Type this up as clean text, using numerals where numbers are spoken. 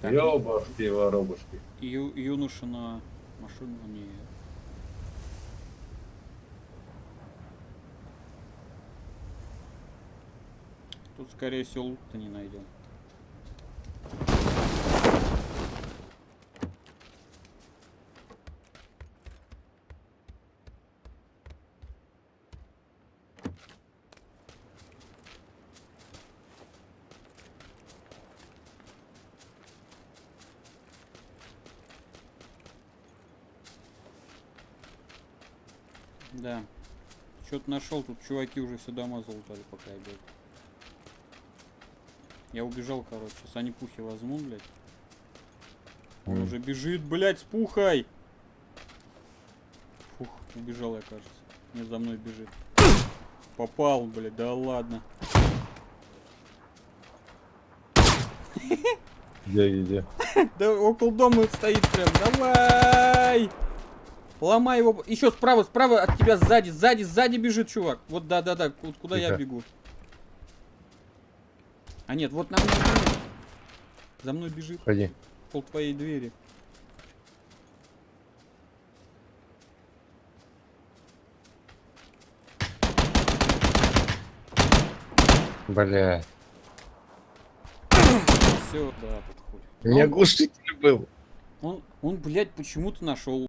Так, Ёбашки, воробушки. юноша на машину не... Тут, скорее всего, лут-то не найдем. Да. Что-то нашел, тут чуваки уже все дома залутали, пока я бегал. Я убежал, короче. Сейчас они пухи возьмут, блядь. Он уже бежит, блядь, с пухой. Фух, убежал я, кажется. Не, за мной бежит. Попал, блядь, да ладно. Где? Да около дома стоит прям. Давай! Ломай его. Еще справа от тебя сзади бежит чувак. Вот да. Вот куда я бегу. А нет, вот на мне. За мной бежит. Ходи. Пол твоей двери. Бля. Все, да, подходит. У меня глушитель был. Он, блядь, почему-то нашел